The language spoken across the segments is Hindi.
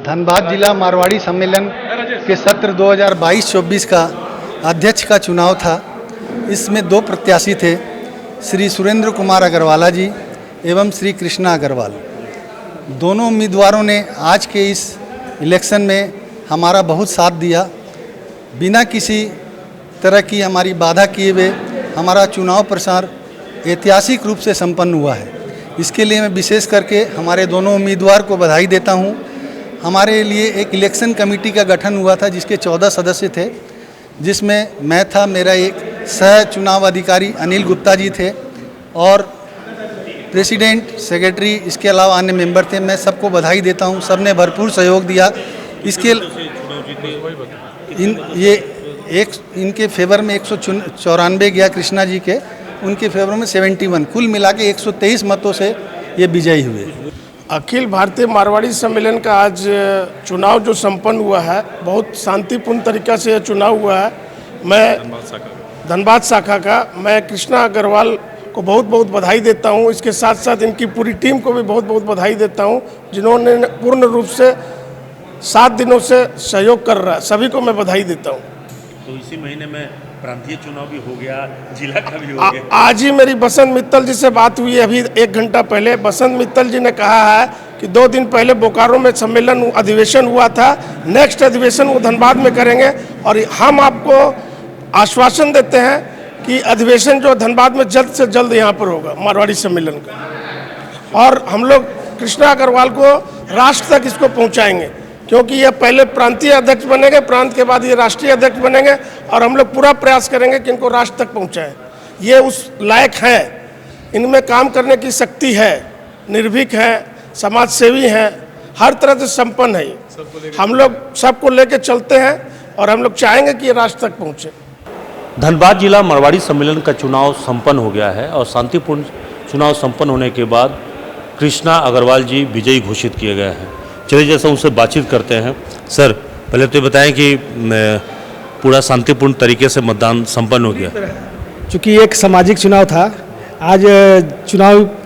धनबाद जिला मारवाड़ी सम्मेलन के सत्र 2022-24 का अध्यक्ष का चुनाव था। इसमें दो प्रत्याशी थे, श्री सुरेंद्र कुमार अग्रवाला जी एवं श्री कृष्णा अग्रवाल। दोनों उम्मीदवारों ने आज के इस इलेक्शन में हमारा बहुत साथ दिया। बिना किसी तरह की हमारी बाधा किए हुए हमारा चुनाव प्रचार ऐतिहासिक रूप से संपन्न हुआ है। इसके लिए मैं विशेष करके हमारे दोनों उम्मीदवार को बधाई देता हूं। हमारे लिए एक इलेक्शन कमेटी का गठन हुआ था जिसके 14 सदस्य थे, जिसमें मैं था, मेरा एक सह चुनाव अधिकारी अनिल गुप्ता जी थे और प्रेसिडेंट, सेक्रेटरी, इसके अलावा अन्य मेंबर थे। मैं सबको बधाई देता हूं, सबने भरपूर सहयोग दिया। इसके इनके फेवर में 194 गया, कृष्णा जी के, उनके फेवर में 71, कुल मिला के 123 मतों से ये विजयी हुए। अखिल भारतीय मारवाड़ी सम्मेलन का आज चुनाव जो संपन्न हुआ है, बहुत शांतिपूर्ण तरीका से यह चुनाव हुआ है। मैं धनबाद शाखा का मैं कृष्णा अग्रवाल को बहुत बहुत बधाई देता हूं। इसके साथ साथ इनकी पूरी टीम को भी बहुत बहुत बधाई देता हूं, जिन्होंने पूर्ण रूप से 7 दिनों से सहयोग कर रहा है। सभी को मैं बधाई देता हूं। तो इसी महीने में प्रांतीय चुनाव भी हो गया, जिला का भी हो गया। आज ही मेरी बसंत मित्तल जी से बात हुई है, अभी 1 घंटा पहले। बसंत मित्तल जी ने कहा है कि 2 दिन पहले बोकारो में सम्मेलन अधिवेशन हुआ था, नेक्स्ट अधिवेशन वो धनबाद में करेंगे। और हम आपको आश्वासन देते हैं कि अधिवेशन जो धनबाद में जल्द से जल्द यहाँ पर होगा, मारवाड़ी सम्मेलन का। और हम लोग कृष्णा अग्रवाल को राष्ट्र तक इसको पहुँचाएंगे, क्योंकि ये पहले प्रांतीय अध्यक्ष बनेंगे, प्रांत के बाद ये राष्ट्रीय अध्यक्ष बनेंगे और हम लोग पूरा प्रयास करेंगे कि इनको राष्ट्र तक पहुंचाएं। ये उस लायक हैं, इनमें काम करने की शक्ति है, निर्भीक हैं, समाज सेवी हैं, हर तरह से संपन्न है। हम लोग सबको लेके चलते हैं और हम लोग चाहेंगे कि ये राष्ट्र तक पहुँचे। धनबाद जिला मारवाड़ी सम्मेलन का चुनाव संपन्न हो गया है और शांतिपूर्ण चुनाव संपन्न होने के बाद कृष्णा अग्रवाल जी विजयी घोषित किए गए हैं। चलिए जैसा उनसे बातचीत करते हैं। सर, पहले तो बताएं कि पूरा शांतिपूर्ण तरीके से मतदान संपन्न हो गया। चूँकि एक सामाजिक चुनाव था, आज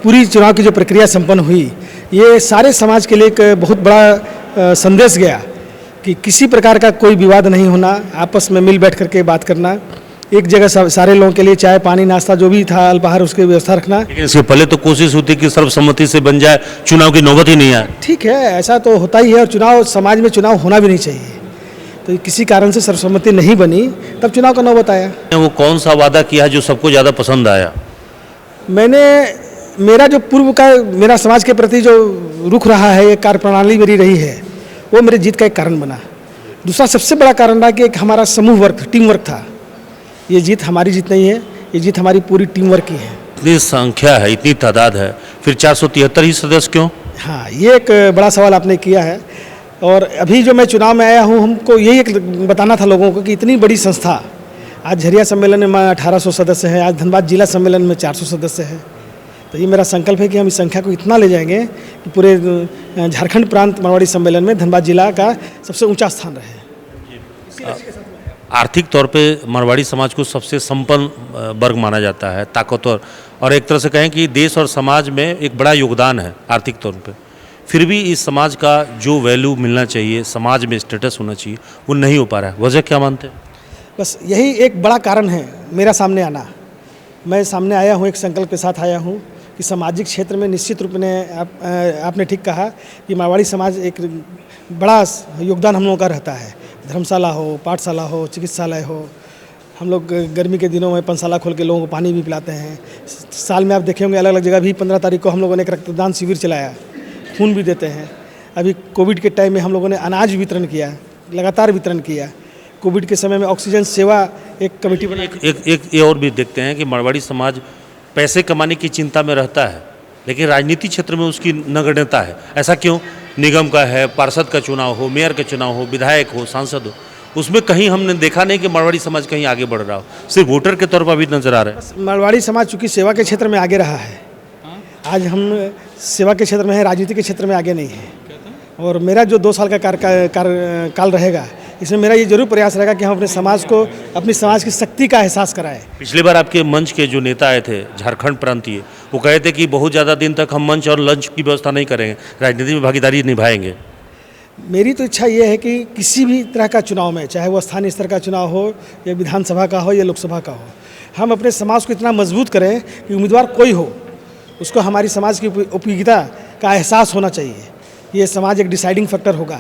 पूरी चुनाव की जो प्रक्रिया संपन्न हुई, ये सारे समाज के लिए एक बहुत बड़ा संदेश गया कि किसी प्रकार का कोई विवाद नहीं होना, आपस में मिल बैठ करके बात करना, एक जगह सारे लोगों के लिए चाय पानी नाश्ता जो भी था अल्पाहार उसकी व्यवस्था रखना। लेकिन इसके पहले तो कोशिश होती कि सर्वसम्मति से बन जाए, चुनाव की नौबत ही नहीं आए। ठीक है, ऐसा तो होता ही है और चुनाव समाज में चुनाव होना भी नहीं चाहिए। तो किसी कारण से सर्वसम्मति नहीं बनी, तब चुनाव का नौबत आया। वो कौन सा वादा किया जो सबको ज़्यादा पसंद आया? मेरा जो पूर्व का मेरा समाज के प्रति जो रुख रहा है, ये कार्यप्रणाली मेरी रही है, वो मेरे जीत का एक कारण बना। दूसरा सबसे बड़ा कारण रहा कि एक हमारा समूह वर्क, टीम वर्क था। ये जीत हमारी जीत नहीं है, ये जीत हमारी पूरी टीम वर्क की है। इतनी संख्या है, इतनी तादाद है, फिर 473 ही सदस्य क्यों? हाँ, ये एक बड़ा सवाल आपने किया है। और अभी जो मैं चुनाव में आया हूँ, हमको यही एक बताना था लोगों को कि इतनी बड़ी संस्था, आज झरिया सम्मेलन में 1800 सदस्य हैं, आज धनबाद जिला सम्मेलन में 400 सदस्य हैं। तो ये मेरा संकल्प है कि हम इस संख्या को इतना ले जाएंगे कि पूरे झारखंड प्रांत मारवाड़ी सम्मेलन में धनबाद जिला का सबसे ऊँचा स्थान रहे। आर्थिक तौर पे मारवाड़ी समाज को सबसे संपन्न वर्ग माना जाता है, ताकतवर, और एक तरह से कहें कि देश और समाज में एक बड़ा योगदान है आर्थिक तौर पे। फिर भी इस समाज का जो वैल्यू मिलना चाहिए, समाज में स्टेटस होना चाहिए, वो नहीं हो पा रहा है। वजह क्या मानते हैं? बस यही एक बड़ा कारण है मेरा सामने आना। मैं सामने आया हूँ, एक संकल्प के साथ आया हूँ कि सामाजिक क्षेत्र में निश्चित रूप में आपने ठीक कहा कि मारवाड़ी समाज एक बड़ा योगदान हम लोगों का रहता है। धर्मशाला हो, पाठशाला हो, चिकित्सालय हो, हम लोग गर्मी के दिनों में पंचशाला खोल के लोगों को पानी भी पिलाते हैं। साल में आप देखे होंगे अलग अलग जगह भी 15 तारीख को हम लोगों ने एक रक्तदान शिविर चलाया, खून भी देते हैं। अभी कोविड के टाइम में हम लोगों ने अनाज वितरण किया, लगातार वितरण किया। कोविड के समय में ऑक्सीजन सेवा एक कमेटी बना। एक ये और भी देखते हैं कि मारवाड़ी समाज पैसे कमाने की चिंता में रहता है, लेकिन राजनीतिक क्षेत्र में उसकी नगण्यता है। ऐसा क्यों? निगम का है, पार्षद का चुनाव हो, मेयर का चुनाव हो, विधायक हो, सांसद हो, उसमें कहीं हमने देखा नहीं कि मारवाड़ी समाज कहीं आगे बढ़ रहा हो। सिर्फ वोटर के तौर पर अभी नजर आ रहा है। मारवाड़ी समाज चूँकि सेवा के क्षेत्र में आगे रहा है, आज हम सेवा के क्षेत्र में है, राजनीति के क्षेत्र में आगे नहीं है। और मेरा जो 2 साल का काल रहेगा, इसमें मेरा ये जरूर प्रयास रहेगा कि हम अपने समाज को, अपनी समाज की शक्ति का एहसास कराएं। पिछली बार आपके मंच के जो नेता आए थे झारखंड प्रांतीय, वो कहे थे कि बहुत ज़्यादा दिन तक हम मंच और लंच की व्यवस्था नहीं करेंगे, राजनीति में भागीदारी निभाएंगे। मेरी तो इच्छा ये है कि किसी भी तरह का चुनाव में, चाहे वो स्थानीय स्तर का चुनाव हो या विधानसभा का हो या लोकसभा का हो, हम अपने समाज को इतना मजबूत करें कि उम्मीदवार कोई हो उसको हमारी समाज की उपयोगिता का एहसास होना चाहिए। ये समाज एक डिसाइडिंग फैक्टर होगा।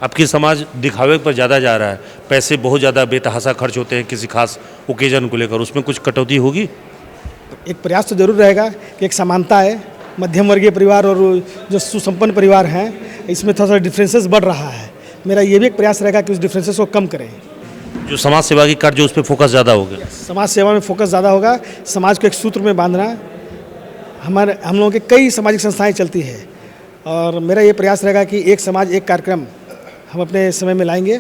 आपकी समाज दिखावे पर ज़्यादा जा रहा है, पैसे बहुत ज़्यादा बेतहाशा खर्च होते हैं किसी खास ओकेजन को लेकर, उसमें कुछ कटौती होगी? एक प्रयास तो जरूर रहेगा कि एक समानता है, मध्यम वर्गीय परिवार और जो सुसंपन्न परिवार हैं इसमें थोड़ा सा डिफरेंसेस बढ़ रहा है। मेरा ये भी एक प्रयास रहेगा कि उस डिफरेंसेस को कम करें। जो समाज सेवा की कार्य उस पर फोकस ज़्यादा होगा। समाज सेवा में फोकस ज़्यादा होगा, समाज को एक सूत्र में बांधना। हम लोगों के कई सामाजिक संस्थाएं चलती है और मेरा ये प्रयास रहेगा कि एक समाज एक कार्यक्रम हम अपने समय में लाएंगे।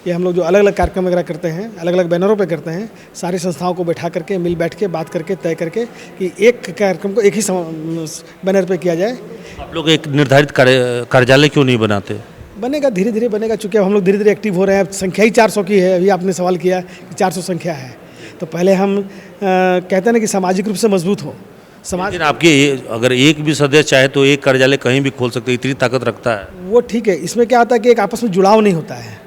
ये हम लोग जो अलग अलग कार्यक्रम वगैरह करते हैं, अलग अलग बैनरों पे करते हैं, सारी संस्थाओं को बैठा करके मिल बैठ के बात करके तय करके कि एक कार्यक्रम को एक ही बैनर पे किया जाए। आप लोग एक निर्धारित कार्यालय क्यों नहीं बनाते? बनेगा, धीरे धीरे बनेगा, चूँकि हम लोग धीरे धीरे एक्टिव हो रहे हैं। संख्या ही 400 की है। अभी आपने सवाल किया कि 400 संख्या है, तो पहले हम कहते हैं ना कि सामाजिक रूप से मजबूत हो समाज। लेकिन आपके अगर एक भी सदस्य चाहे तो एक कार्यालय कहीं भी खोल सकते, इतनी ताकत रखता है। वो ठीक है। इसमें क्या होता है कि एक आपस में जुड़ाव नहीं होता है।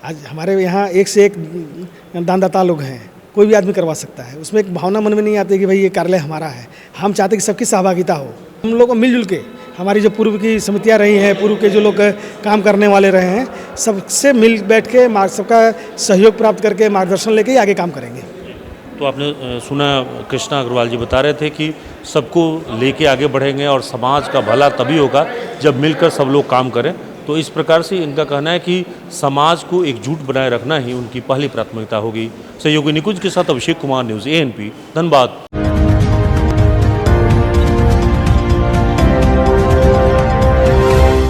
आज हमारे यहाँ एक से एक दानदाता लोग हैं, कोई भी आदमी करवा सकता है। उसमें एक भावना मन में नहीं आती कि भाई ये कार्यालय हमारा है। हम चाहते हैं कि सबकी सहभागिता हो। हम लोग को मिलजुल के, हमारी जो पूर्व की समितियाँ रही हैं, पूर्व के जो लोग काम करने वाले रहे हैं, सबसे मिल बैठ के सबका सहयोग प्राप्त करके मार्गदर्शन लेके ही आगे काम करेंगे। तो आपने सुना कृष्णा अग्रवाल जी बता रहे थे कि सबको लेके आगे बढ़ेंगे और समाज का भला तभी होगा जब मिलकर सब लोग काम करें। तो इस प्रकार से इनका कहना है कि समाज को एकजुट बनाए रखना ही उनकी पहली प्राथमिकता होगी। सहयोगी निकुंज के साथ अभिषेक कुमार, न्यूज़ ANP, धनबाद।